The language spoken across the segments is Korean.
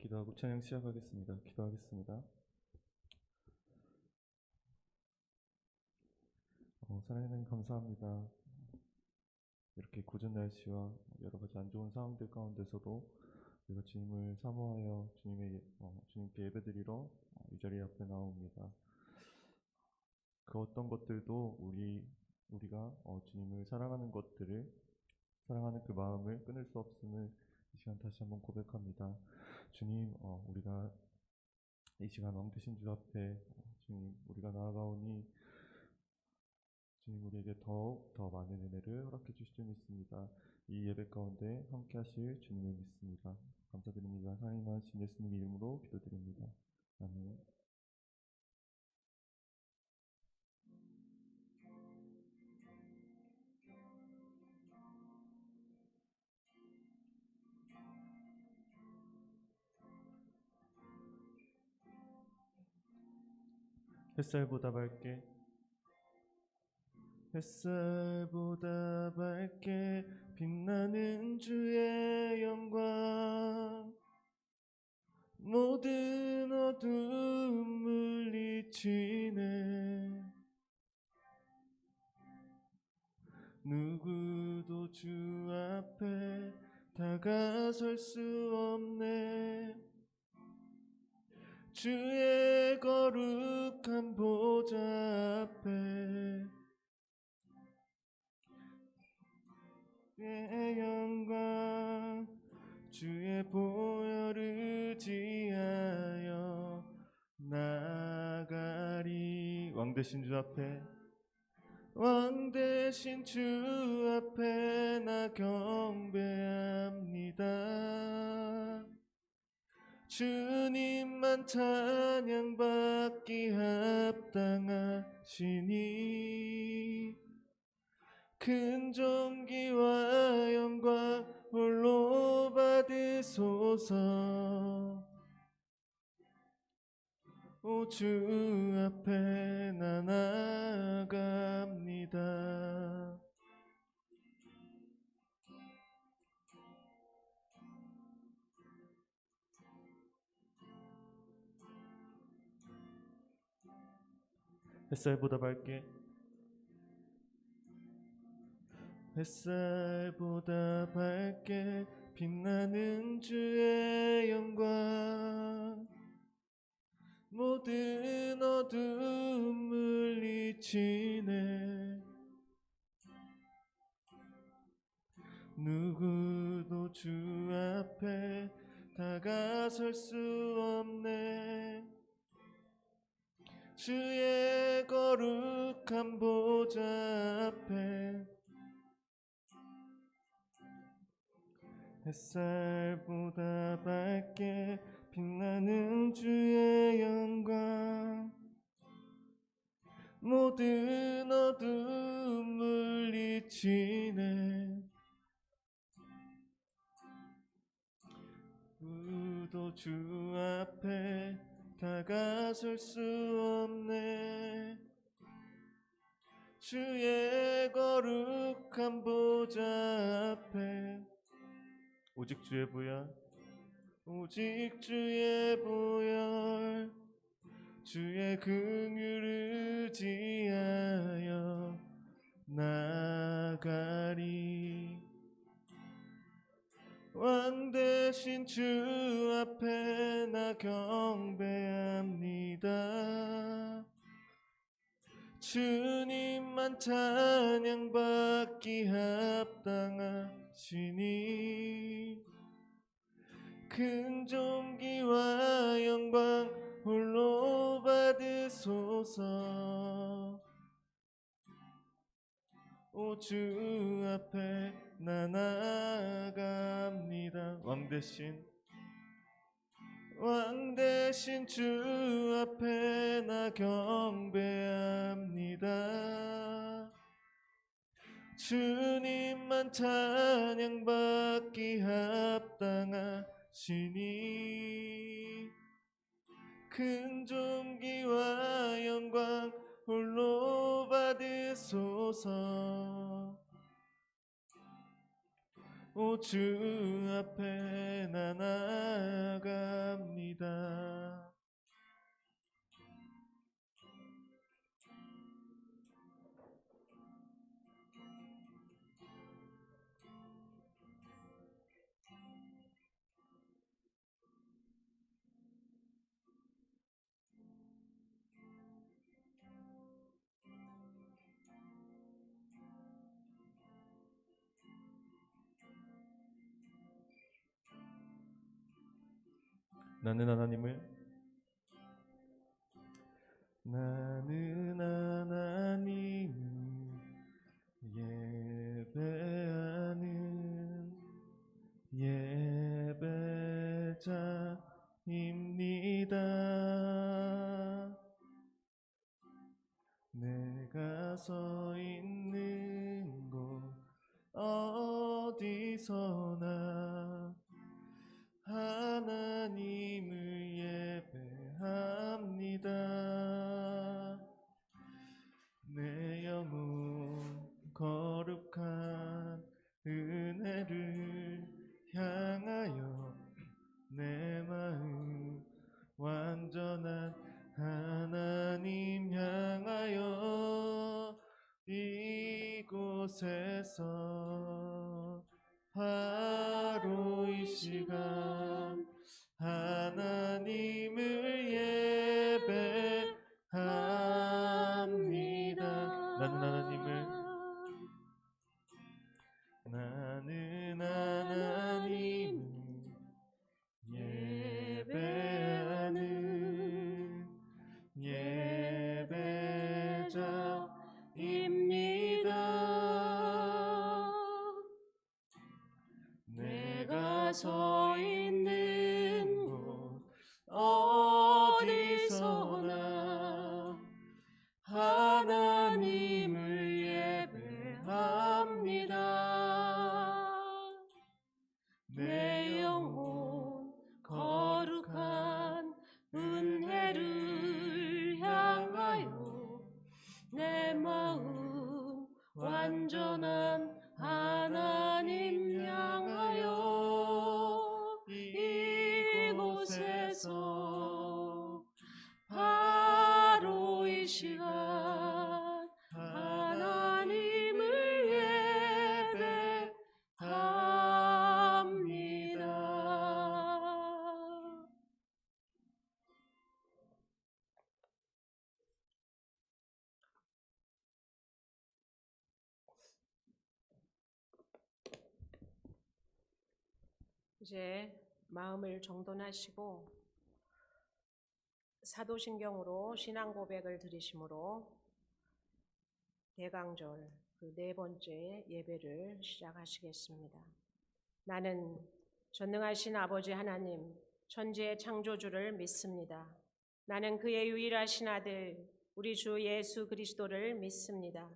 기도하고 찬양 시작하겠습니다. 기도하겠습니다. 사랑하는 하나님 감사합니다. 이렇게 궂은 날씨와 여러 가지 안 좋은 상황들 가운데서도 우리가 주님을 사모하여 주님께 예배드리러 이 자리 앞에 나옵니다. 그 어떤 것들도 우리가 주님을 사랑하는 그 마음을 끊을 수 없음을 이 시간 다시 한번 고백합니다. 주님, 우리가 이 시간 왕 되신 주 앞에 주님 우리가 나아가오니 주님 우리에게 더욱 더 많은 은혜를 허락해 주실 줄 믿습니다. 이 예배 가운데 함께 하실 주님을 믿습니다. 감사드립니다. 하나님 하신 예수님 이름으로 기도드립니다. 아멘. 햇살보다 밝게 햇살보다 밝게 빛나는 주의 영광 모든 어둠 물리치네. 누구도 주 앞에 다가설 수 없네. 주의 거룩한 보좌 앞에 주의 영광 주의 보혈을 의지하여 나가리. 왕 되신 주 앞에 나 경배합니다. 주님만 찬양받기 합당하시니 큰 존귀와 영광 홀로 받으소서. 오 주 앞에 나 나아갑니다. 햇살보다 밝게 햇살보다 밝게 빛나는 주의 영광 모든 어둠 물리치네. 누구도 주 앞에 다가설 수 없네. 주의 거룩한 보좌 앞에 햇살보다 밝게 빛나는 주의 영광 모든 어둠 물리치네. 누구도 주 앞에 다가설 수 없네. 주의 거룩한 보좌 앞에 오직 주의 보혈 주의 긍휼을 의지하여 나가리. 왕 되신 주 앞에 나 경배합니다. 주님만 찬양받기 합당하시니 큰 존귀와 영광 홀로 받으소서. 오 주 앞에 나 나아갑니다. 왕 대신 주 앞에 나 경배합니다. 주님만 찬양받기 합당하시니 큰 존귀와 영광 홀로 받으소서. 오 주 앞에 나 나아갑니다. 나는 하나님을 예배하는 예배자입니다. 내가 서 있는 곳 어디서나 하나님을 예배합니다. 내 영혼 거룩한 은혜를 향하여 내 마음 완전한 하나님 향하여 이곳에서 바로 이 시간 하나님을 예배합니다. 나는 하나님을 예배하는 예배자입니다. 내가 서 있는 곳 어디서나 하나님을 예배합니다. 내 영혼 거룩한 은혜를 향하여 내 마음 완전한 하나님 향하여 이곳에서 바로 이 시간 하나님을 예배합니다. 이제 마음을 정돈하시고 사도신경으로 신앙 고백을 드리심으로 대강절 그 네 번째 예배를 시작하시겠습니다. 나는 전능하신 아버지 하나님 천지의 창조주를 믿습니다. 나는 그의 유일하신 아들 우리 주 예수 그리스도를 믿습니다.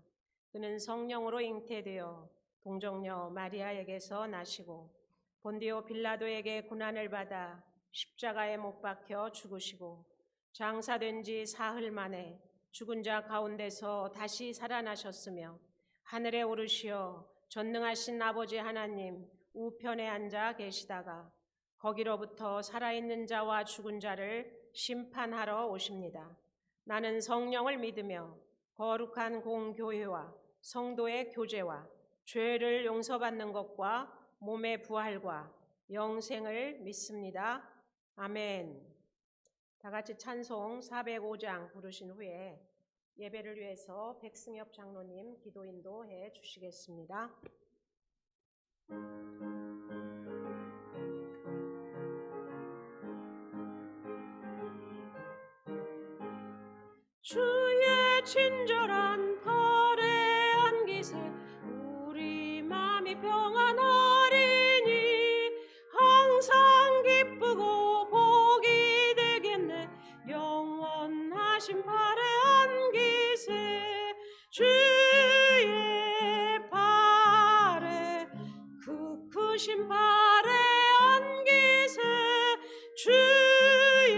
그는 성령으로 잉태되어 동정녀 마리아에게서 나시고 본디오 빌라도에게 고난을 받아 십자가에 못 박혀 죽으시고 장사된 지 사흘 만에 죽은 자 가운데서 다시 살아나셨으며 하늘에 오르시어 전능하신 아버지 하나님 우편에 앉아 계시다가 거기로부터 살아있는 자와 죽은 자를 심판하러 오십니다. 나는 성령을 믿으며 거룩한 공교회와 성도의 교제와 죄를 용서받는 것과 몸의 부활과 영생을 믿습니다. 아멘. 다 같이 찬송 405장 부르신 후에 예배를 위해서 백승엽 장로님 기도 인도해 주시겠습니다. 주의 친절한 팔에 안기세 우리 맘이 평안하리니 항상 기쁘고 복이 되겠네. 영원하신 팔에 안기세 주의 팔에 그 크신 팔에 안기세 주의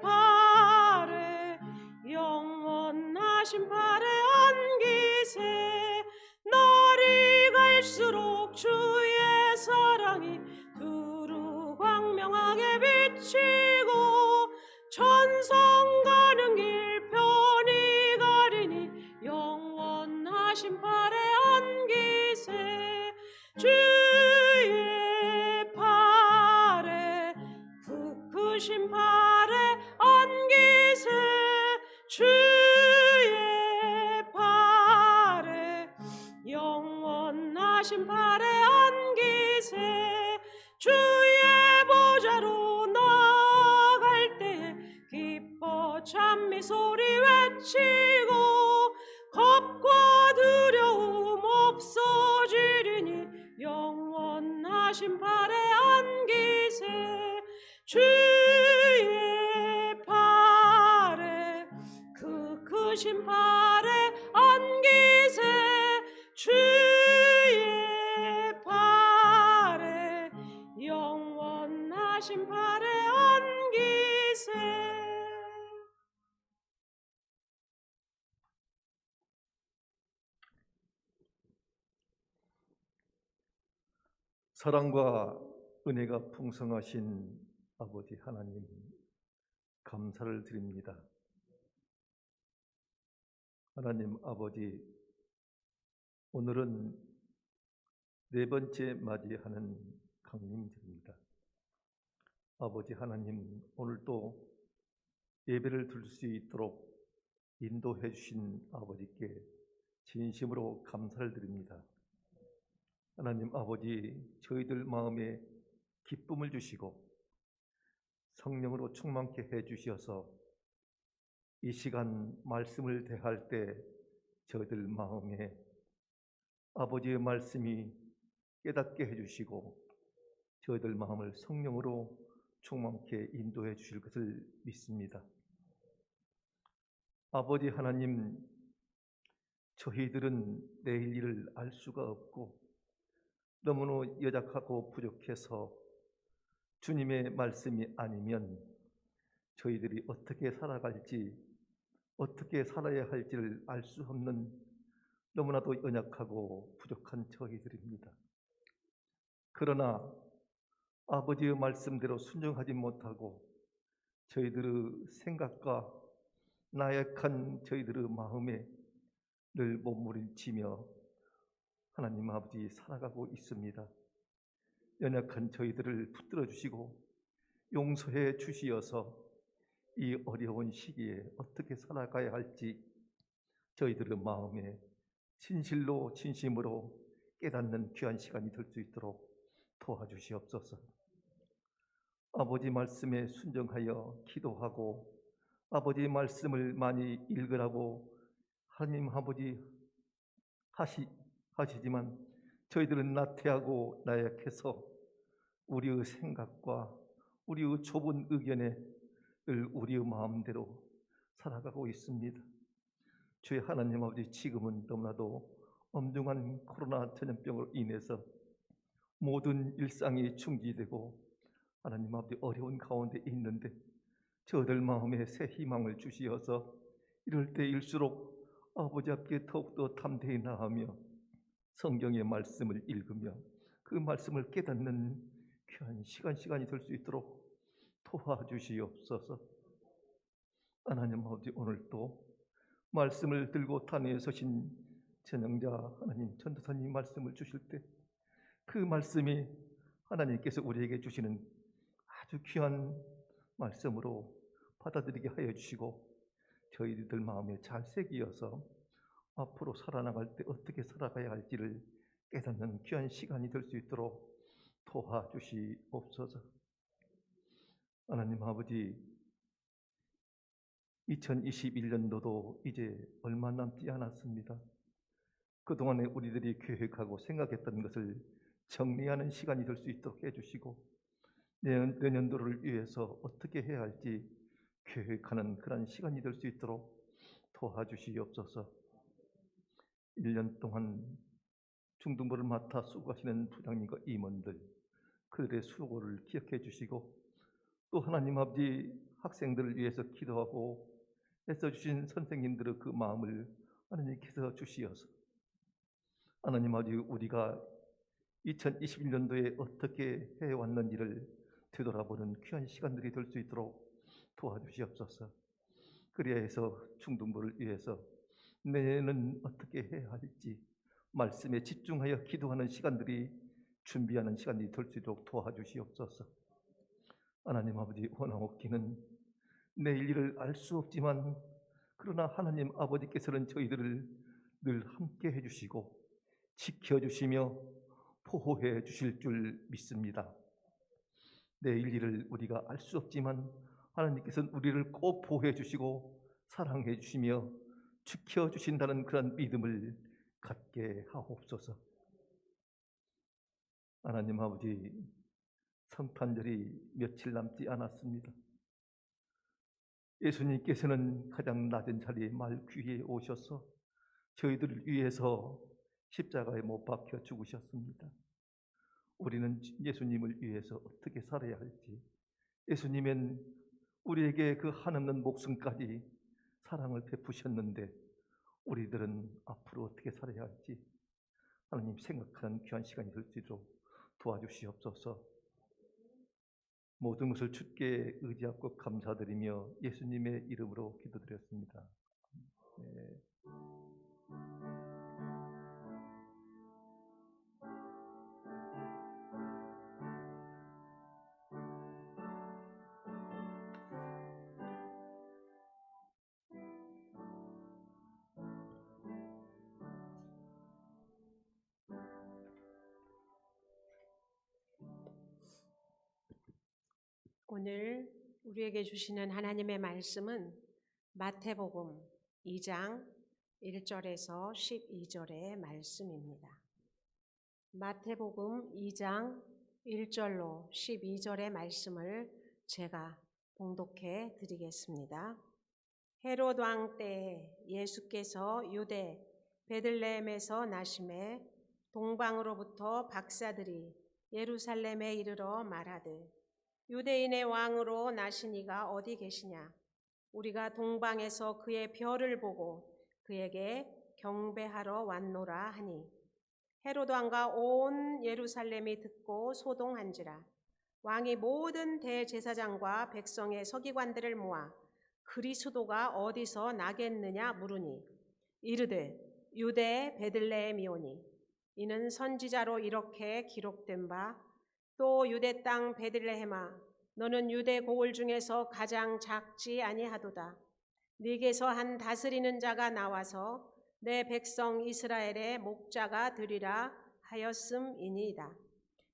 팔에 영원하신 팔에 안기세. 날이 갈수록 주의 사랑이 두루 광명하게 비치고 천성 가는 길 편히 가리니 영원하신 팔에 안기세 주의 팔에 그 크신 팔에 안기세 주의 팔에 영원하신 팔에 안기세 주의 보좌로 나 찬미 소리 외치고 겁과 두려움 없어지리니 영원하신 발에 안기세 주의 발에 그 크신 발에 안기세 주의 발에 영원하신 발에 안기세. 사랑과 은혜가 풍성하신 아버지 하나님, 감사를 드립니다. 하나님 아버지, 오늘은 네 번째 맞이하는 강림절입니다. 아버지 하나님, 오늘도 예배를 드릴 수 있도록 인도해 주신 아버지께 진심으로 감사를 드립니다. 하나님 아버지, 저희들 마음에 기쁨을 주시고 성령으로 충만케 해 주셔서 이 시간 말씀을 대할 때 저희들 마음에 아버지의 말씀이 깨닫게 해 주시고 저희들 마음을 성령으로 충만케 인도해 주실 것을 믿습니다. 아버지 하나님, 저희들은 내일 일을 알 수가 없고 너무나 연약하고 부족해서 주님의 말씀이 아니면 저희들이 어떻게 살아갈지, 어떻게 살아야 할지를 알 수 없는 너무나도 연약하고 부족한 저희들입니다. 그러나 아버지의 말씀대로 순종하지 못하고 저희들의 생각과 나약한 저희들의 마음에 늘 몸부림치며 하나님 아버지 살아가고 있습니다. 연약한 저희들을 붙들어 주시고 용서해 주시어서 이 어려운 시기에 어떻게 살아가야 할지 저희들의 마음에 진실로 진심으로 깨닫는 귀한 시간이 될 수 있도록 도와주시옵소서. 아버지 말씀에 순종하여 기도하고 아버지 말씀을 많이 읽으라고 하나님 아버지 하시지만 저희들은 나태하고 나약해서 우리의 생각과 우리의 좁은 의견에 늘 우리의 마음대로 살아가고 있습니다. 주의 하나님 아버지, 지금은 너무나도 엄중한 코로나 전염병으로 인해서 모든 일상이 중지되고 하나님 아버지 어려운 가운데 있는데 저들 마음에 새 희망을 주시어서 이럴 때일수록 아버지 앞에 더욱더 담대히 나아가며 성경의 말씀을 읽으며 그 말씀을 깨닫는 귀한 시간이 될 수 있도록 도와주시옵소서. 하나님 아버지, 오늘도 말씀을 들고 단위에 서신 전영자 하나님 전도사님 말씀을 주실 때 그 말씀이 하나님께서 우리에게 주시는 아주 귀한 말씀으로 받아들이게 하여 주시고 저희들 마음에 잘 새기어서 앞으로 살아나갈 때 어떻게 살아가야 할지를 깨닫는 귀한 시간이 될 수 있도록 도와주시옵소서. 하나님 아버지, 2021년도도 이제 얼마 남지 않았습니다. 그동안에 우리들이 계획하고 생각했던 것을 정리하는 시간이 될 수 있도록 해주시고 내년도를 위해서 어떻게 해야 할지 계획하는 그런 시간이 될 수 있도록 도와주시옵소서. 1년 동안 중등부를 맡아 수고하시는 부장님과 임원들, 그들의 수고를 기억해 주시고 또 하나님 아버지 학생들을 위해서 기도하고 애써주신 선생님들의 그 마음을 하나님께서 주시어서 하나님 아버지, 우리가 2021년도에 어떻게 해왔는지를 되돌아보는 귀한 시간들이 될 수 있도록 도와주시옵소서. 그래야 해서 중등부를 위해서 내년은 어떻게 해야 할지 말씀에 집중하여 기도하는 시간들이 준비하는 시간이 될 수 있도록 도와주시옵소서. 하나님 아버지, 원하옵기는 내일 일을 알 수 없지만 그러나 하나님 아버지께서는 저희들을 늘 함께 해주시고 지켜주시며 보호해 주실 줄 믿습니다. 내일 일을 우리가 알 수 없지만 하나님께서는 우리를 꼭 보호해 주시고 사랑해 주시며 지켜 주신다는 그런 믿음을 갖게 하옵소서. 하나님 아버지, 성탄절이 며칠 남지 않았습니다. 예수님께서는 가장 낮은 자리에 말 귀에 오셔서 저희들을 위해서 십자가에 못 박혀 죽으셨습니다. 우리는 예수님을 위해서 어떻게 살아야 할지, 예수님은 우리에게 그 한없는 목숨까지 사랑을 베푸셨는데 우리들은 앞으로 어떻게 살아야 할지 하나님 생각하는 귀한 시간이 될 수 있도록 도와주시옵소서. 모든 것을 주께 의지하고 감사드리며 예수님의 이름으로 기도드렸습니다. 네. 오늘 우리에게 주시는 하나님의 말씀은 마태복음 2장 1절에서 12절의 말씀입니다. 마태복음 2장 1절로 12절의 말씀을 제가 봉독해 드리겠습니다. 헤롯 왕 때에 예수께서 유대 베들레헴에서 나심에 동방으로부터 박사들이 예루살렘에 이르러 말하되 유대인의 왕으로 나신 이가 어디 계시냐? 우리가 동방에서 그의 별을 보고 그에게 경배하러 왔노라 하니 헤롯 왕과 온 예루살렘이 듣고 소동한지라. 왕이 모든 대제사장과 백성의 서기관들을 모아 그리스도가 어디서 나겠느냐 물으니 이르되 유대 베들레헴이오니 이는 선지자로 이렇게 기록된 바 또 유대 땅 베들레헴아 너는 유대 고을 중에서 가장 작지 아니하도다. 네게서 한 다스리는 자가 나와서 내 백성 이스라엘의 목자가 되리라 하였음이니이다.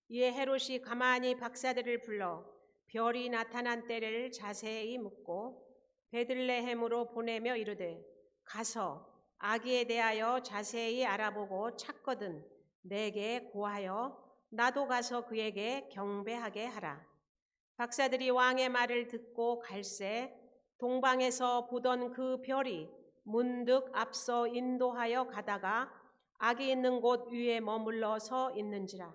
이에 헤롯이 가만히 박사들을 불러 별이 나타난 때를 자세히 묻고 베들레헴으로 보내며 이르되 가서 아기에 대하여 자세히 알아보고 찾거든 내게 고하여 나도 가서 그에게 경배하게 하라. 박사들이 왕의 말을 듣고 갈새 동방에서 보던 그 별이 문득 앞서 인도하여 가다가 아기 있는 곳 위에 머물러 서 있는지라.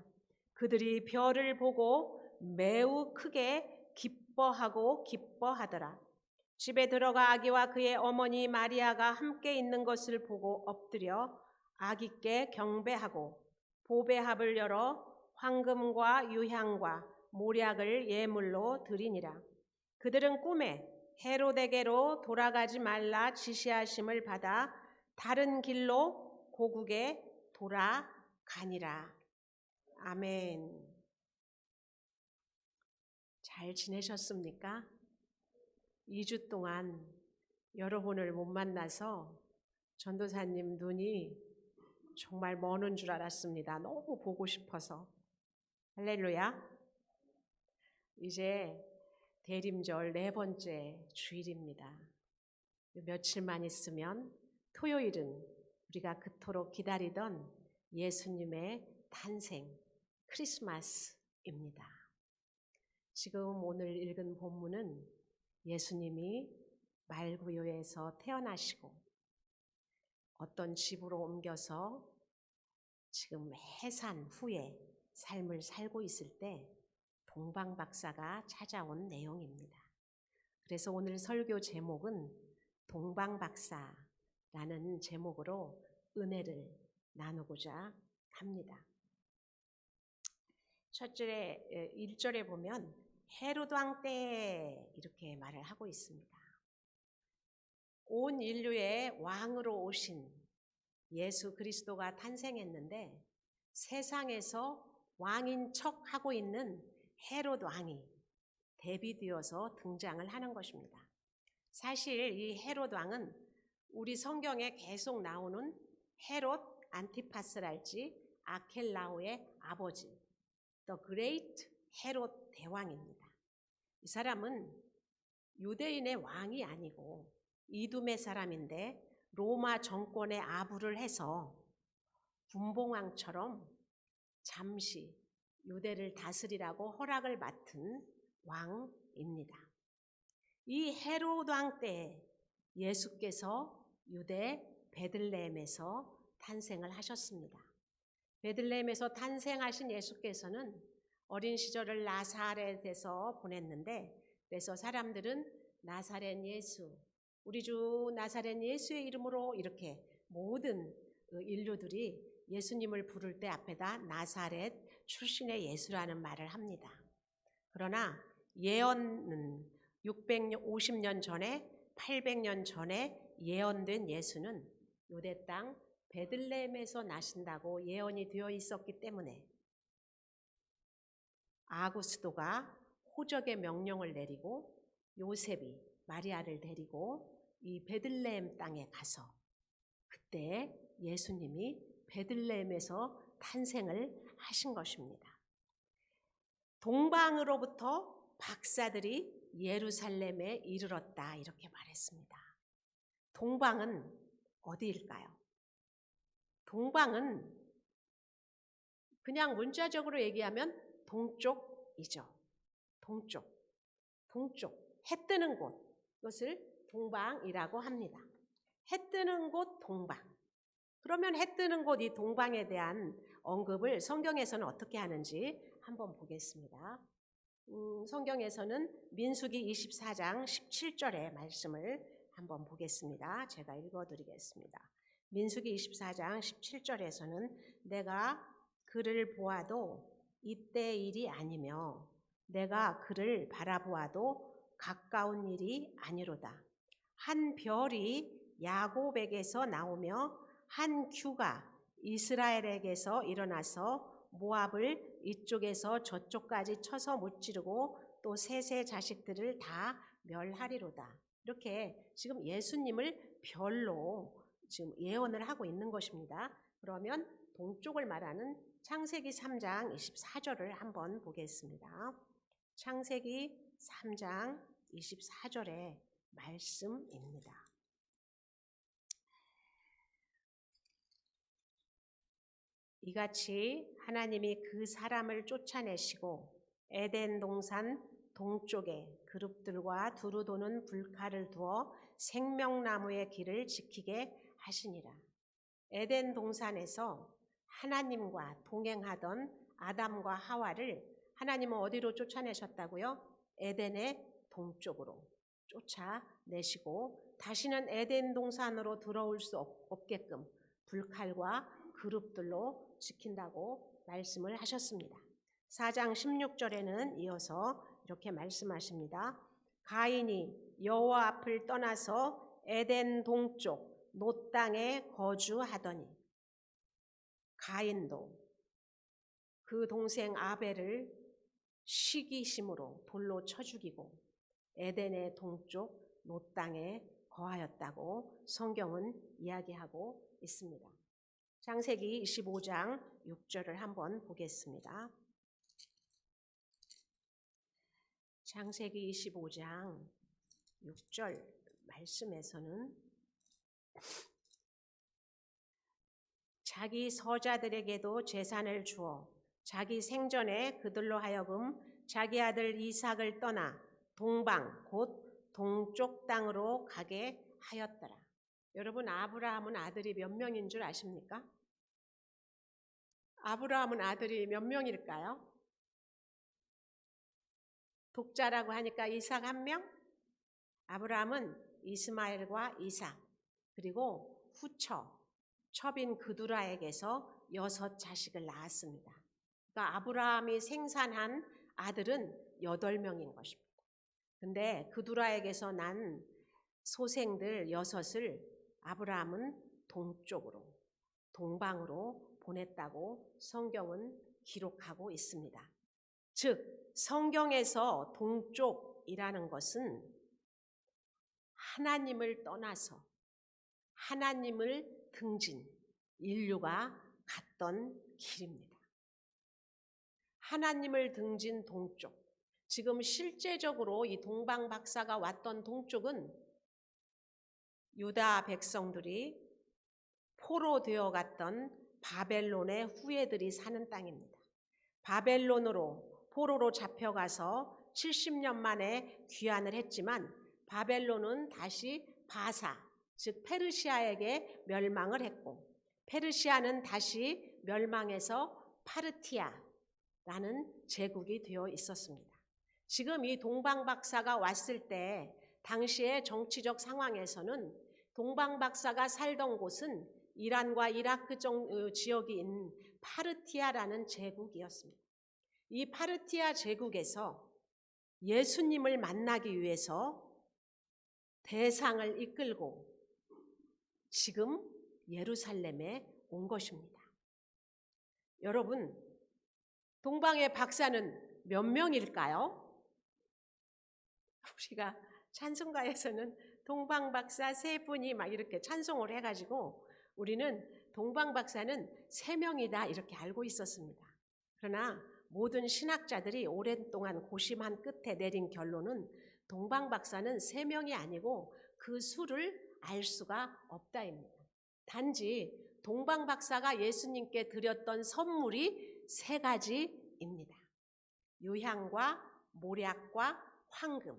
그들이 별을 보고 매우 크게 기뻐하더라. 집에 들어가 아기와 그의 어머니 마리아가 함께 있는 것을 보고 엎드려 아기께 경배하고 보배합을 열어 황금과 유향과 모략을 예물로 드리니라. 그들은 꿈에 헤롯에게로 돌아가지 말라 지시하심을 받아 다른 길로 고국에 돌아가니라. 아멘. 잘 지내셨습니까? 2주 동안 여러분을 못 만나서 전도사님 눈이 정말 머는 줄 알았습니다. 너무 보고 싶어서. 할렐루야. 이제 대림절 4번째 주일입니다. 며칠만 있으면 토요일은 우리가 그토록 기다리던 예수님의 탄생 크리스마스입니다. 지금 오늘 읽은 본문은 예수님이 말구요에서 태어나시고 어떤 집으로 옮겨서 지금 해산 후에 삶을 살고 있을 때 동방박사가 찾아온 내용입니다. 그래서 오늘 설교 제목은 동방박사라는 제목으로 은혜를 나누고자 합니다. 첫째 1절에 보면 헤롯 왕 때 이렇게 말을 하고 있습니다. 온 인류의 왕으로 오신 예수 그리스도가 탄생했는데 세상에서 왕인 척 하고 있는 헤롯 왕이 데뷔되어서 등장을 하는 것입니다. 사실 이 헤롯 왕은 우리 성경에 계속 나오는 헤롯 안티파스랄지 아켈라오의 아버지, The Great 헤롯 대왕입니다. 이 사람은 유대인의 왕이 아니고 이두메 사람인데 로마 정권에 아부를 해서 분봉왕처럼 잠시 유대를 다스리라고 허락을 맡은 왕입니다. 이 헤롯 왕 때 예수께서 유대 베들레헴에서 탄생을 하셨습니다. 베들레헴에서 탄생하신 예수께서는 어린 시절을 나사렛에서 보냈는데, 그래서 사람들은 나사렛 예수, 우리 주 나사렛 예수의 이름으로 이렇게 모든 인류들이 예수님을 부를 때 앞에다 나사렛 출신의 예수라는 말을 합니다. 그러나 예언은 650년 전에 800년 전에 예언된 예수는 유대 땅 베들레헴에서 나신다고 예언이 되어 있었기 때문에 아구스도가 호적의 명령을 내리고 요셉이 마리아를 데리고 이 베들레헴 땅에 가서 그때 예수님이 베들레헴에서 탄생을 하신 것입니다. 동방으로부터 박사들이 예루살렘에 이르렀다 이렇게 말했습니다. 동방은 어디일까요? 동방은 그냥 문자적으로 얘기하면 동쪽이죠. 동쪽. 해 뜨는 곳, 이것을 동방이라고 합니다. 해 뜨는 곳 동방. 그러면 해 뜨는 곳 이 동방에 대한 언급을 성경에서는 어떻게 하는지 한번 보겠습니다. 성경에서는 민수기 24장 17절의 말씀을 한번 보겠습니다. 제가 읽어드리겠습니다. 민수기 24장 17절에서는 내가 그를 보아도 이때 일이 아니며 내가 그를 바라보아도 가까운 일이 아니로다. 한 별이 야곱에게서 나오며 한 규가 이스라엘에게서 일어나서 모압을 이쪽에서 저쪽까지 쳐서 무찌르고 또 셋의 자식들을 다 멸하리로다. 이렇게 지금 예수님을 별로 지금 예언을 하고 있는 것입니다. 그러면 동쪽을 말하는 창세기 3장 24절을 한번 보겠습니다. 창세기 3장 24절의 말씀입니다. 이같이 하나님이 그 사람을 쫓아내시고 에덴 동산 동쪽에 그룹들과 두루 도는 불칼을 두어 생명나무의 길을 지키게 하시니라. 에덴 동산에서 하나님과 동행하던 아담과 하와를 하나님은 어디로 쫓아내셨다고요? 에덴의 동쪽으로 쫓아내시고 다시는 에덴 동산으로 들어올 수 없게끔 불칼과 그룹들로 지킨다고 말씀을 하셨습니다. 4장 16절에는 이어서 이렇게 말씀하십니다. 가인이 여호와 앞을 떠나서 에덴 동쪽 노 땅에 거주하더니 가인도 그 동생 아벨을 시기심으로 돌로 쳐 죽이고 에덴의 동쪽 노 땅에 거하였다고 성경은 이야기하고 있습니다. 창세기 25장 6절을 한번 보겠습니다. 창세기 25장 6절 말씀에서는 자기 서자들에게도 재산을 주어 자기 생전에 그들로 하여금 자기 아들 이삭을 떠나 동방 곧 동쪽 땅으로 가게 하였더라. 여러분, 아브라함은 아들이 몇 명인 줄 아십니까? 아브라함은 아들이 몇 명일까요? 독자라고 하니까 이삭 1명? 아브라함은 이스마엘과 이삭 그리고 후처 첩인 그두라에게서 6 자식을 낳았습니다. 그러니까 아브라함이 생산한 아들은 8명인 것입니다. 근데 그두라에게서 난 소생들 6을 아브라함은 동쪽으로 동방으로 보냈다고 성경은 기록하고 있습니다. 즉 성경에서 동쪽이라는 것은 하나님을 떠나서 하나님을 등진 인류가 갔던 길입니다. 하나님을 등진 동쪽. 지금 실제적으로 이 동방 박사가 왔던 동쪽은 유다 백성들이 포로되어 갔던 바벨론의 후예들이 사는 땅입니다. 바벨론으로 포로로 잡혀가서 70년 만에 귀환을 했지만 바벨론은 다시 바사, 즉 페르시아에게 멸망을 했고 페르시아는 다시 멸망해서 파르티아라는 제국이 되어 있었습니다. 지금 이 동방박사가 왔을 때 당시의 정치적 상황에서는 동방박사가 살던 곳은 이란과 이라크 지역인 파르티아라는 제국이었습니다. 이 파르티아 제국에서 예수님을 만나기 위해서 대상을 이끌고 지금 예루살렘에 온 것입니다. 여러분, 동방의 박사는 몇 명일까요? 우리가 찬송가에서는 동방박사 세 분이 막 이렇게 찬송을 해가지고 우리는 동방박사는 3명이다 이렇게 알고 있었습니다. 그러나 모든 신학자들이 오랫동안 고심한 끝에 내린 결론은 동방박사는 3명이 아니고 그 수를 알 수가 없다입니다. 단지 동방박사가 예수님께 드렸던 선물이 3가지입니다. 유향과 모략과 황금,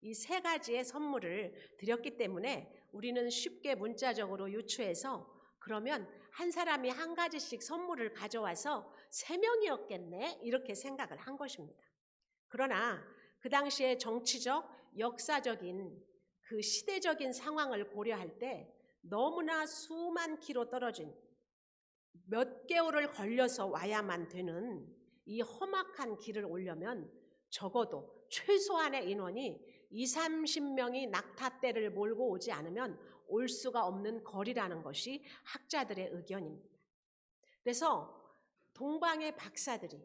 이 3가지의 선물을 드렸기 때문에 우리는 쉽게 문자적으로 유추해서 그러면 한 사람이 1가지씩 선물을 가져와서 3명이었겠네 이렇게 생각을 한 것입니다. 그러나 그 당시에 정치적, 역사적인 그 시대적인 상황을 고려할 때 너무나 수만 킬로 떨어진 몇 개월을 걸려서 와야만 되는 이 험악한 길을 오려면 적어도 최소한의 인원이 20-30명이 낙타떼를 몰고 오지 않으면 올 수가 없는 거리라는 것이 학자들의 의견입니다. 그래서 동방의 박사들이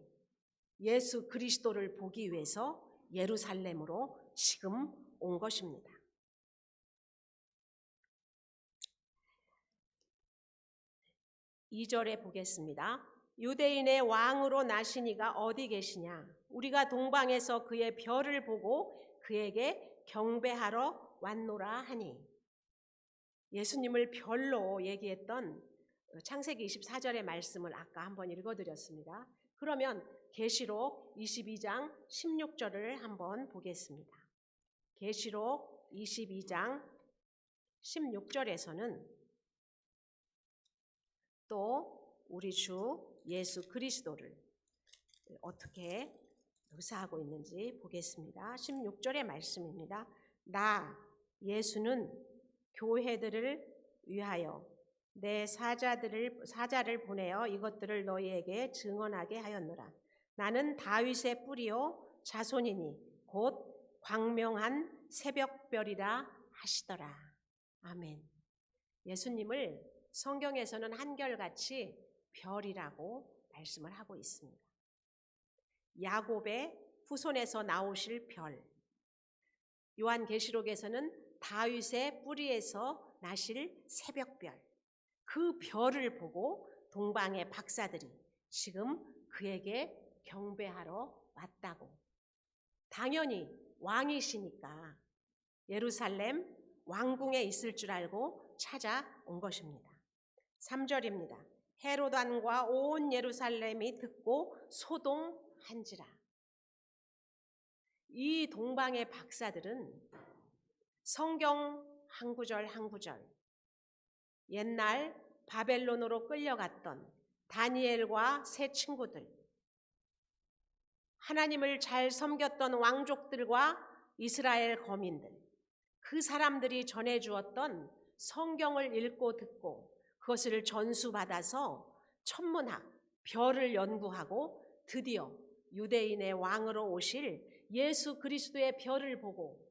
예수 그리스도를 보기 위해서 예루살렘으로 지금 온 것입니다. 2절에 보겠습니다. 유대인의 왕으로 나시니가 어디 계시냐? 우리가 동방에서 그의 별을 보고 그에게 경배하러 왔노라 하니. 예수님을 별로 얘기했던 창세기 24절의 말씀을 아까 한번 읽어드렸습니다. 그러면 계시록 22장 16절을 한번 보겠습니다. 계시록 22장 16절에서는 또 우리 주 예수 그리스도를 어떻게 묘사하고 있는지 보겠습니다. 16절의 말씀입니다. 나 예수는 교회들을 위하여 내 사자를 보내어 이것들을 너희에게 증언하게 하였노라. 나는 다윗의 뿌리요 자손이니 곧 광명한 새벽별이라 하시더라. 아멘. 예수님을 성경에서는 한결같이 별이라고 말씀을 하고 있습니다. 야곱의 후손에서 나오실 별, 요한계시록에서는 다윗의 뿌리에서 나실 새벽별, 그 별을 보고 동방의 박사들이 지금 그에게 경배하러 왔다고. 당연히 왕이시니까 예루살렘 왕궁에 있을 줄 알고 찾아온 것입니다. 3절입니다. 헤롯 왕과 온 예루살렘이 듣고 소동한지라. 이 동방의 박사들은 성경 한 구절 한 구절, 옛날 바벨론으로 끌려갔던 다니엘과 세 친구들, 하나님을 잘 섬겼던 왕족들과 이스라엘 거민들, 그 사람들이 전해주었던 성경을 읽고 듣고 그것을 전수받아서 천문학, 별을 연구하고 드디어 유대인의 왕으로 오실 예수 그리스도의 별을 보고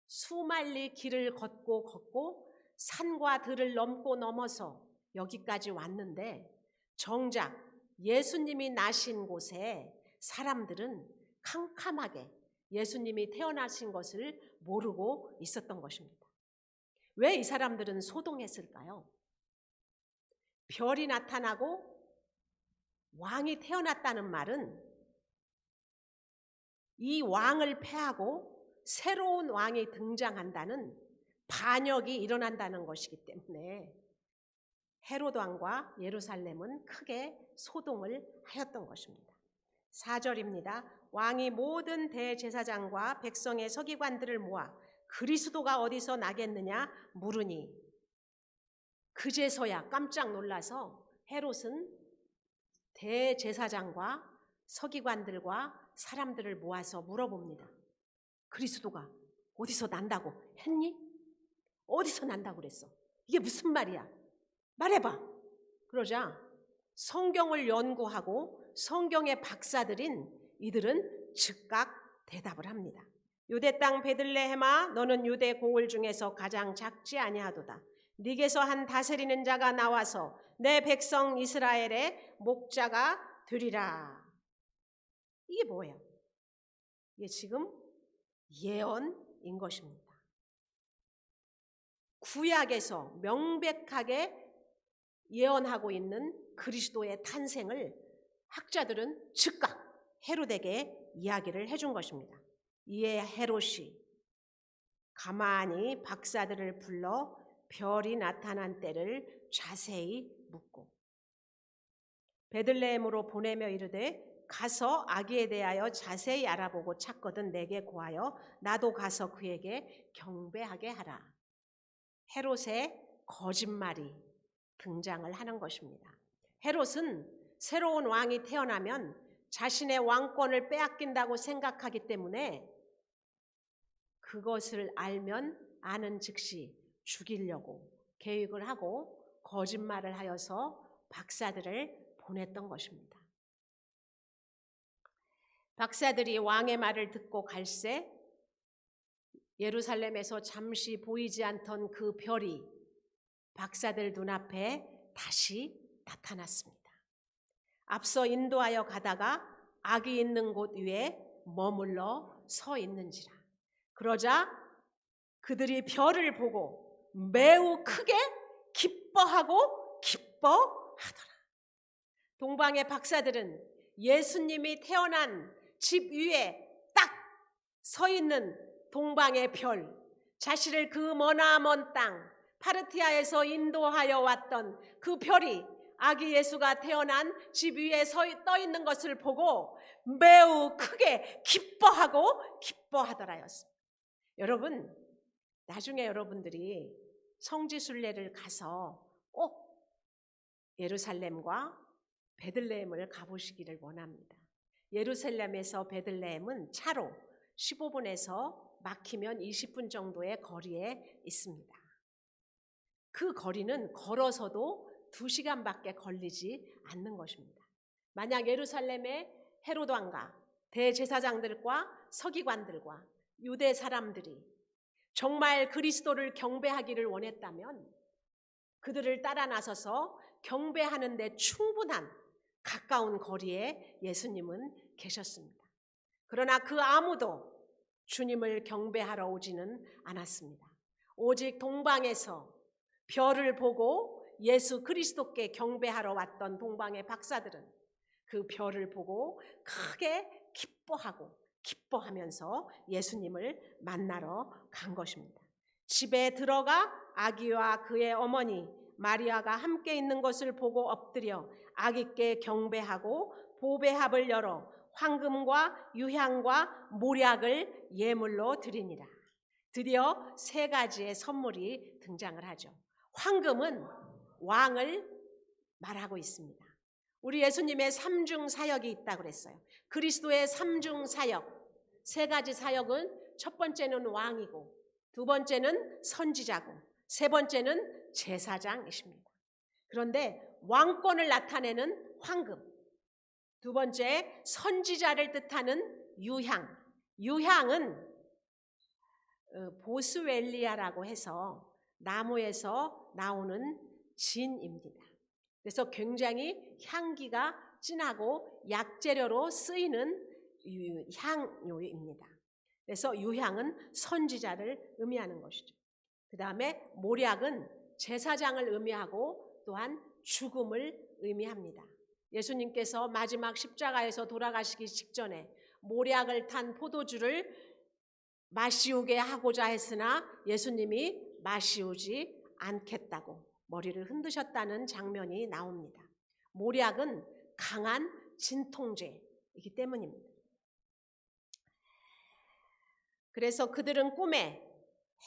수만리 길을 걷고 산과 들을 넘어서 여기까지 왔는데 정작 예수님이 나신 곳에 사람들은 캄캄하게 예수님이 태어나신 것을 모르고 있었던 것입니다. 왜 이 사람들은 소동했을까요? 별이 나타나고 왕이 태어났다는 말은 이 왕을 패하고 새로운 왕이 등장한다는 반역이 일어난다는 것이기 때문에 헤롯 왕과 예루살렘은 크게 소동을 하였던 것입니다. 4절입니다. 왕이 모든 대제사장과 백성의 서기관들을 모아 그리스도가 어디서 나겠느냐 물으니, 그제서야 깜짝 놀라서 헤롯은 대제사장과 서기관들과 사람들을 모아서 물어봅니다. 그리스도가 어디서 난다고 했니? 어디서 난다고 그랬어? 이게 무슨 말이야? 말해봐. 그러자 성경을 연구하고 성경의 박사들인 이들은 즉각 대답을 합니다. 유대 땅 베들레헴아, 너는 유대 고을 중에서 가장 작지 아니하도다. 네게서 한 다스리는 자가 나와서 내 백성 이스라엘의 목자가 되리라. 이게 뭐예요? 이게 지금 예언인 것입니다. 구약에서 명백하게 예언하고 있는 그리스도의 탄생을 학자들은 즉각 헤롯에게 이야기를 해준 것입니다. 이에 헤롯이 가만히 박사들을 불러 별이 나타난 때를 자세히 묻고 베들레헴으로 보내며 이르되, 가서 아기에 대하여 자세히 알아보고 찾거든 내게 고하여 나도 가서 그에게 경배하게 하라. 헤롯의 거짓말이 등장을 하는 것입니다. 헤롯은 새로운 왕이 태어나면 자신의 왕권을 빼앗긴다고 생각하기 때문에 그것을 알면 아는 즉시 죽이려고 계획을 하고 거짓말을 하여서 박사들을 보냈던 것입니다. 박사들이 왕의 말을 듣고 갈새 예루살렘에서 잠시 보이지 않던 그 별이 박사들 눈앞에 다시 나타났습니다. 앞서 인도하여 가다가 아기 있는 곳 위에 머물러 서 있는지라. 그러자 그들이 별을 보고 매우 크게 기뻐하고 기뻐하더라. 동방의 박사들은 예수님이 태어난 집 위에 딱 서 있는 동방의 별, 자신을 그 머나먼 땅 파르티아에서 인도하여 왔던 그 별이 아기 예수가 태어난 집 위에 떠 있는 것을 보고 매우 크게 기뻐하고 기뻐하더라였습니다. 여러분, 나중에 여러분들이 성지순례를 가서 꼭 예루살렘과 베들레헴을 가보시기를 원합니다. 예루살렘에서 베들레헴은 차로 15분에서 막히면 20분 정도의 거리에 있습니다. 그 거리는 걸어서도 2시간밖에 걸리지 않는 것입니다. 만약 예루살렘의 헤롯 왕과 대제사장들과 서기관들과 유대 사람들이 정말 그리스도를 경배하기를 원했다면 그들을 따라 나서서 경배하는 데 충분한 가까운 거리에 예수님은 계셨습니다. 그러나 그 아무도 주님을 경배하러 오지는 않았습니다. 오직 동방에서 별을 보고 예수 그리스도께 경배하러 왔던 동방의 박사들은 그 별을 보고 크게 기뻐하면서 예수님을 만나러 간 것입니다. 집에 들어가 아기와 그의 어머니 마리아가 함께 있는 것을 보고 엎드려 아기께 경배하고 보배합을 열어 황금과 유향과 모략을 예물로 드리니라. 드디어 3가지의 선물이 등장을 하죠. 황금은 왕을 말하고 있습니다. 우리 예수님의 3중 사역이 있다고 그랬어요. 그리스도의 3중 사역, 3가지 사역은 첫 번째는 왕이고, 2번째는 선지자고, 3번째는 제사장이십니다. 그런데 왕권을 나타내는 황금, 2번째 선지자를 뜻하는 유향, 유향은 보스웰리아라고 해서 나무에서 나오는 진입니다. 그래서 굉장히 향기가 진하고 약재료로 쓰이는 향료입니다. 그래서 유향은 선지자를 의미하는 것이죠. 그 다음에 모략은 제사장을 의미하고 또한 죽음을 의미합니다. 예수님께서 마지막 십자가에서 돌아가시기 직전에 모략을 탄 포도주를 마시우게 하고자 했으나 예수님이 마시우지 않겠다고 머리를 흔드셨다는 장면이 나옵니다. 모략은 강한 진통제이기 때문입니다. 그래서 그들은 꿈에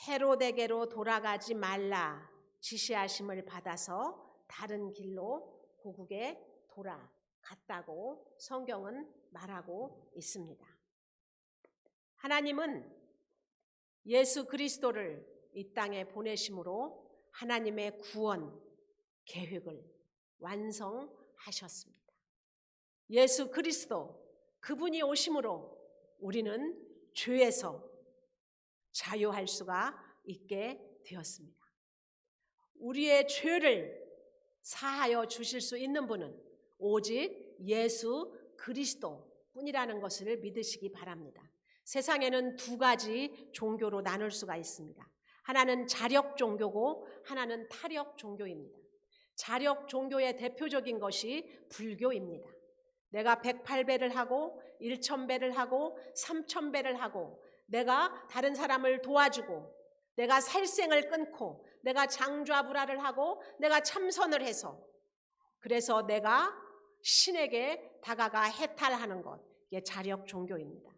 헤로데게로 돌아가지 말라 지시하심을 받아서 다른 길로 고국에 돌아갔다고 성경은 말하고 있습니다. 하나님은 예수 그리스도를 이 땅에 보내심으로 하나님의 구원 계획을 완성하셨습니다. 예수 그리스도 그분이 오심으로 우리는 죄에서 자유할 수가 있게 되었습니다. 우리의 죄를 사하여 주실 수 있는 분은 오직 예수 그리스도 뿐이라는 것을 믿으시기 바랍니다. 세상에는 두 가지 종교로 나눌 수가 있습니다. 하나는 자력 종교고 하나는 타력 종교입니다. 자력 종교의 대표적인 것이 불교입니다. 내가 108배를 하고 1000배를 하고 3000배를 하고 내가 다른 사람을 도와주고 내가 살생을 끊고 내가 장좌불화를 하고 내가 참선을 해서 그래서 내가 신에게 다가가 해탈하는 것, 이게 자력 종교입니다.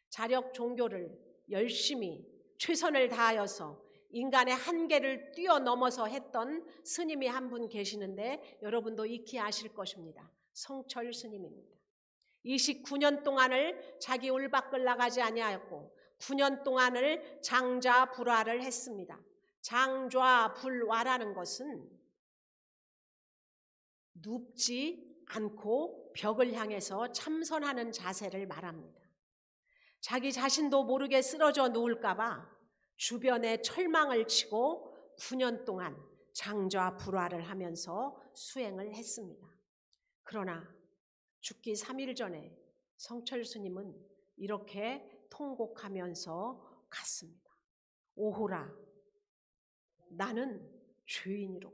자력 종교를 열심히 최선을 다하여서 인간의 한계를 뛰어넘어서 했던 스님이 한 분 계시는데 여러분도 익히 아실 것입니다. 성철 스님입니다. 29년 동안을 자기 울 밖을 나가지 아니하였고 9년 동안을 장좌불화를 했습니다. 장좌불화라는 것은 눕지 않고 벽을 향해서 참선하는 자세를 말합니다. 자기 자신도 모르게 쓰러져 누울까 봐 주변에 철망을 치고 9년 동안 장좌불화를 하면서 수행을 했습니다. 그러나 죽기 3일 전에 성철 스님은 이렇게 통곡하면서 갔습니다. 오호라, 나는 죄인이로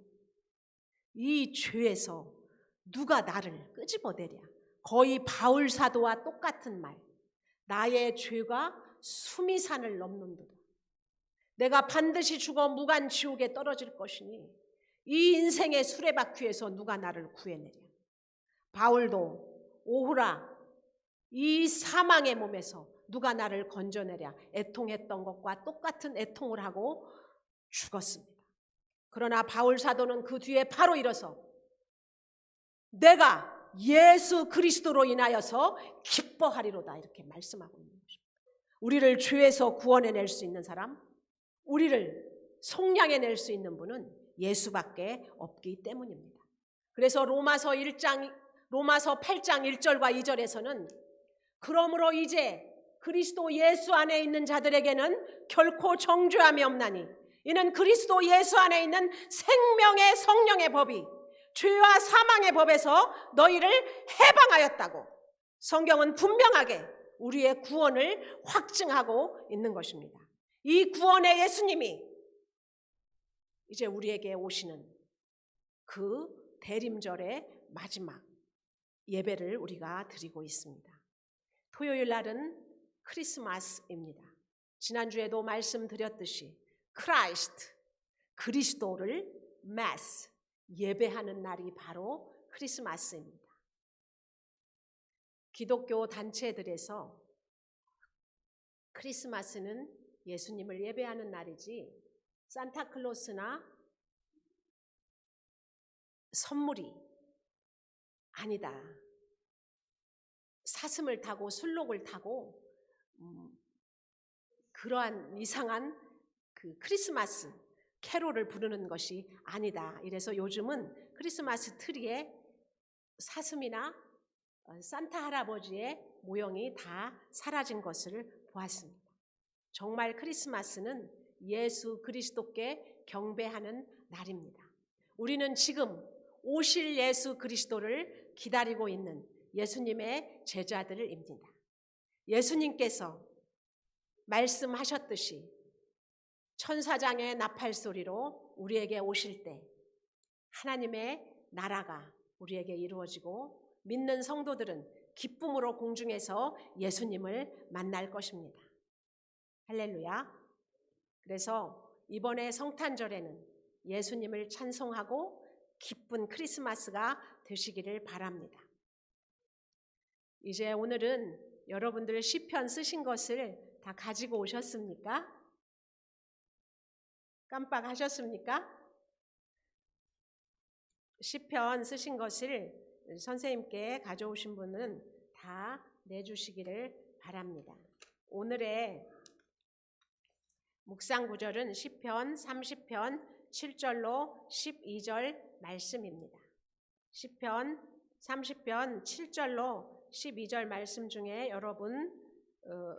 이 죄에서 누가 나를 끄집어내랴. 거의 바울 사도와 똑같은 말. 나의 죄가 수미산을 넘는도다. 내가 반드시 죽어 무간지옥에 떨어질 것이니 이 인생의 수레바퀴에서 누가 나를 구해내랴. 바울도 오호라, 이 사망의 몸에서 누가 나를 건져내랴 애통했던 것과 똑같은 애통을 하고 죽었습니다. 그러나 바울 사도는 그 뒤에 바로 일어서 내가 예수 그리스도로 인하여서 기뻐하리로다 이렇게 말씀하고 있는 것입니다. 우리를 죄에서 구원해낼 수 있는 사람, 우리를 속량해낼 수 있는 분은 예수밖에 없기 때문입니다. 그래서 로마서 8장 1절과 2절에서는 그러므로 이제 그리스도 예수 안에 있는 자들에게는 결코 정죄함이 없나니 이는 그리스도 예수 안에 있는 생명의 성령의 법이 죄와 사망의 법에서 너희를 해방하였다고 성경은 분명하게 우리의 구원을 확증하고 있는 것입니다. 이 구원의 예수님이 이제 우리에게 오시는 그 대림절의 마지막 예배를 우리가 드리고 있습니다. 토요일 날은 크리스마스입니다. 지난주에도 말씀드렸듯이 크라이스트, 그리스도를 마스, 예배하는 날이 바로 크리스마스입니다. 기독교 단체들에서 크리스마스는 예수님을 예배하는 날이지 산타클로스나 선물이 아니다. 사슴을 타고 술록을 타고 그러한 이상한 그 크리스마스 캐롤을 부르는 것이 아니다. 이래서 요즘은 크리스마스 트리에 사슴이나 산타 할아버지의 모형이 다 사라진 것을 보았습니다. 정말 크리스마스는 예수 그리스도께 경배하는 날입니다. 우리는 지금 오실 예수 그리스도를 기다리고 있는 예수님의 제자들입니다. 예수님께서 말씀하셨듯이 천사장의 나팔소리로 우리에게 오실 때 하나님의 나라가 우리에게 이루어지고 믿는 성도들은 기쁨으로 공중에서 예수님을 만날 것입니다. 할렐루야. 그래서 이번에 성탄절에는 예수님을 찬송하고 기쁜 크리스마스가 되시기를 바랍니다. 이제 오늘은 여러분들 시편 쓰신 것을 다 가지고 오셨습니까? 깜빡하셨습니까? 시편 쓰신 것을 선생님께 가져오신 분은 다 내주시기를 바랍니다. 오늘의 묵상 구절은 시편 30편 7절로 12절 말씀입니다. 시편 30편 7절로 12절 말씀 중에 여러분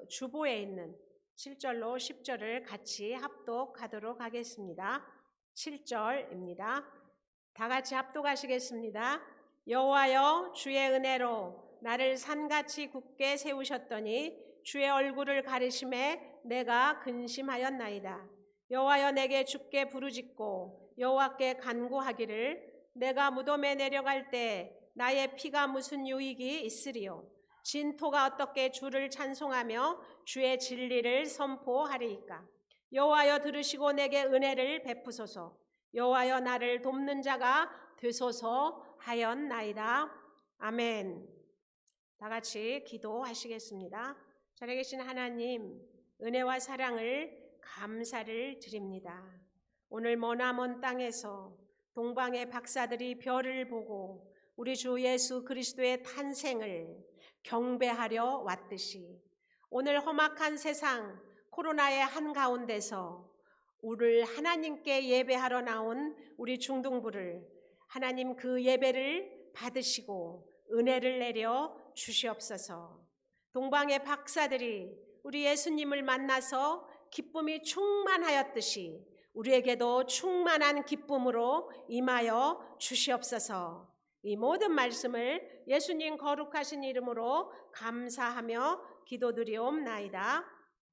주보에 있는 7절로 10절을 같이 합독하도록 하겠습니다. 7절입니다. 다 같이 합독하시겠습니다. 여호와여, 주의 은혜로 나를 산같이 굳게 세우셨더니 주의 얼굴을 가리심에 내가 근심하였나이다. 여호와여, 내게 주께 부르짖고 여호와께 간구하기를 내가 무덤에 내려갈 때 나의 피가 무슨 유익이 있으리요. 진토가 어떻게 주를 찬송하며 주의 진리를 선포하리이까. 여호와여, 들으시고 내게 은혜를 베푸소서. 여호와여, 나를 돕는 자가 되소서 하였나이다. 아멘. 다 같이 기도하시겠습니다. 살아계신 하나님, 은혜와 사랑을 감사를 드립니다. 오늘 머나먼 땅에서 동방의 박사들이 별을 보고 우리 주 예수 그리스도의 탄생을 경배하려 왔듯이 오늘 험악한 세상 코로나의 한가운데서 우리를 하나님께 예배하러 나온 우리 중등부를 하나님 그 예배를 받으시고 은혜를 내려 주시옵소서. 동방의 박사들이 우리 예수님을 만나서 기쁨이 충만하였듯이 우리에게도 충만한 기쁨으로 임하여 주시옵소서. 이 모든 말씀을 예수님 거룩하신 이름으로 감사하며 기도드리옵나이다.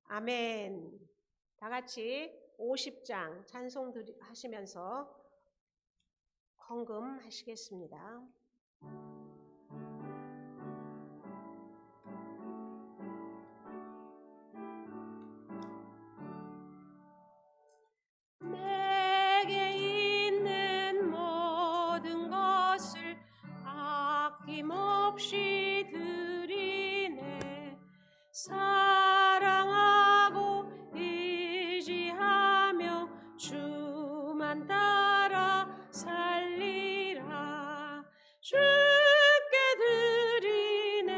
아멘. 다 같이 50장 찬송 하시면서 헌금하시겠습니다. 내게 있는 모든 것을 아낌없이 드리네. 사랑하고 의지하며 주만 따라 살리라. 주께 드리네.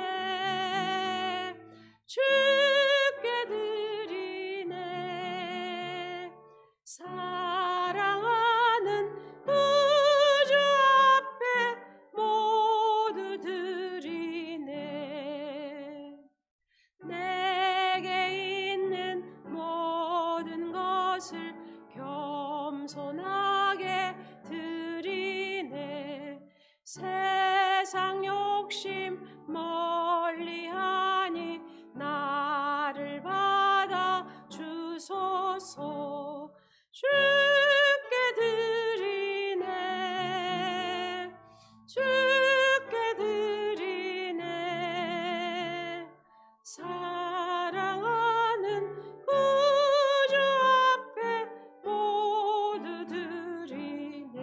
주께 드리네. 사랑하는 구주 앞에 모두 드리네. 내게 있는 모든 것을 겸손하게 드리네. 세상 욕심 멀리하니 나를 받아 주소서. 주께 드리네. 주께 드리네. 사랑하는 구주 앞에 모두 드리네.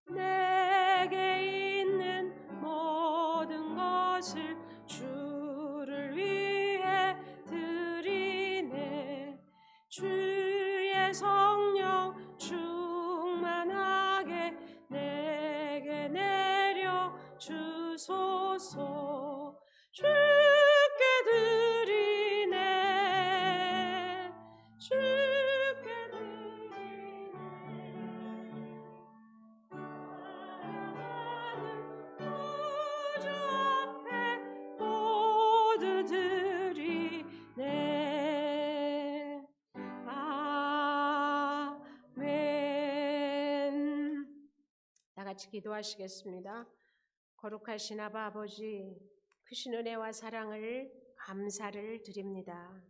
내게 있는 모든 것을 주를 위해 드리네. 주의 성령 충만하게 내게 내려 주소서. 주께 드리네. 주께 드리네. 사랑하는 구주 앞에 모두 드리네. 아멘. 다 같이 기도하시겠습니다. 거룩하신 아바 아버지, 크신 은혜와 사랑을 감사를 드립니다.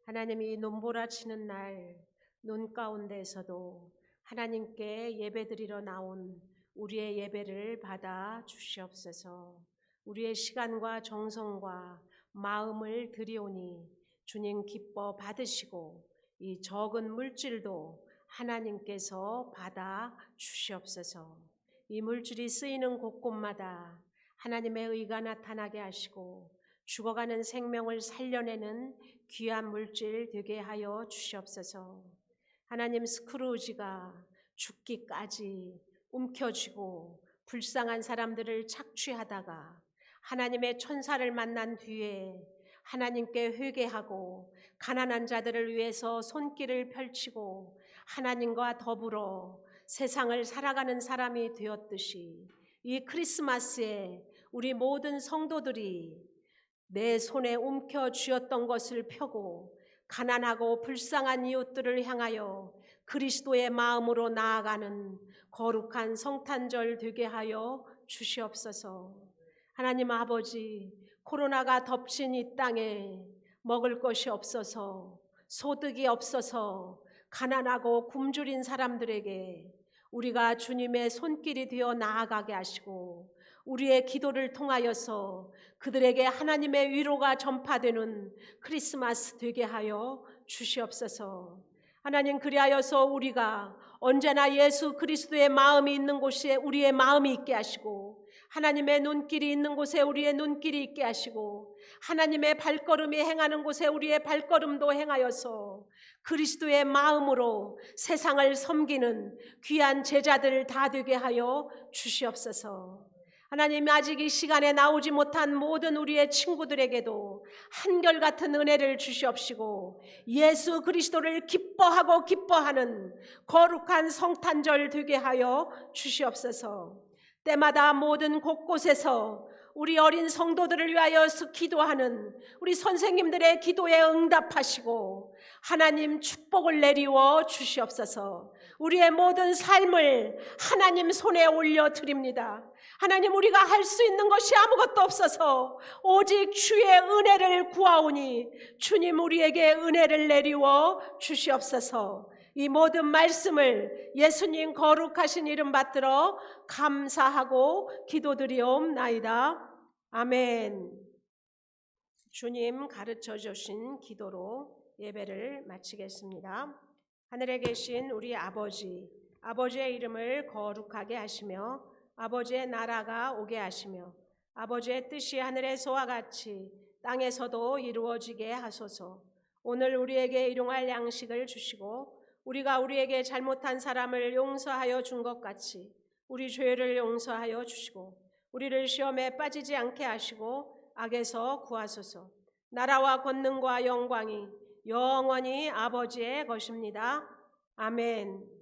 하나님이 눈보라치는 날 눈 가운데에서도 하나님께 예배드리러 나온 우리의 예배를 받아 주시옵소서. 우리의 시간과 정성과 마음을 드리오니 주님 기뻐 받으시고 이 적은 물질도 하나님께서 받아 주시옵소서. 이 물질이 쓰이는 곳곳마다 하나님의 의가 나타나게 하시고 죽어가는 생명을 살려내는 귀한 물질 되게 하여 주시옵소서. 하나님, 스크루지가 죽기까지 움켜쥐고 불쌍한 사람들을 착취하다가 하나님의 천사를 만난 뒤에 하나님께 회개하고 가난한 자들을 위해서 손길을 펼치고 하나님과 더불어 세상을 살아가는 사람이 되었듯이 이 크리스마스에 우리 모든 성도들이 내 손에 움켜쥐었던 것을 펴고 가난하고 불쌍한 이웃들을 향하여 그리스도의 마음으로 나아가는 거룩한 성탄절 되게 하여 주시옵소서. 하나님 아버지, 코로나가 덮친 이 땅에 먹을 것이 없어서 소득이 없어서 가난하고 굶주린 사람들에게 우리가 주님의 손길이 되어 나아가게 하시고 우리의 기도를 통하여서 그들에게 하나님의 위로가 전파되는 크리스마스 되게 하여 주시옵소서. 하나님, 그리하여서 우리가 언제나 예수 그리스도의 마음이 있는 곳에 우리의 마음이 있게 하시고 하나님의 눈길이 있는 곳에 우리의 눈길이 있게 하시고 하나님의 발걸음이 행하는 곳에 우리의 발걸음도 행하여서 그리스도의 마음으로 세상을 섬기는 귀한 제자들 다 되게 하여 주시옵소서. 하나님, 아직 이 시간에 나오지 못한 모든 우리의 친구들에게도 한결같은 은혜를 주시옵시고 예수 그리스도를 기뻐하는 거룩한 성탄절 되게 하여 주시옵소서. 때마다 모든 곳곳에서 우리 어린 성도들을 위하여 기도하는 우리 선생님들의 기도에 응답하시고 하나님 축복을 내리워 주시옵소서. 우리의 모든 삶을 하나님 손에 올려드립니다. 하나님, 우리가 할 수 있는 것이 아무것도 없어서 오직 주의 은혜를 구하오니 주님 우리에게 은혜를 내리워 주시옵소서. 이 모든 말씀을 예수님 거룩하신 이름 받들어 감사하고 기도드리옵나이다. 아멘. 주님 가르쳐 주신 기도로 예배를 마치겠습니다. 하늘에 계신 우리 아버지, 아버지의 이름을 거룩하게 하시며 아버지의 나라가 오게 하시며 아버지의 뜻이 하늘에서와 같이 땅에서도 이루어지게 하소서. 오늘 우리에게 일용할 양식을 주시고 우리가 우리에게 잘못한 사람을 용서하여 준 것 같이 우리 죄를 용서하여 주시고 우리를 시험에 빠지지 않게 하시고 악에서 구하소서. 나라와 권능과 영광이 영원히 아버지의 것입니다. 아멘.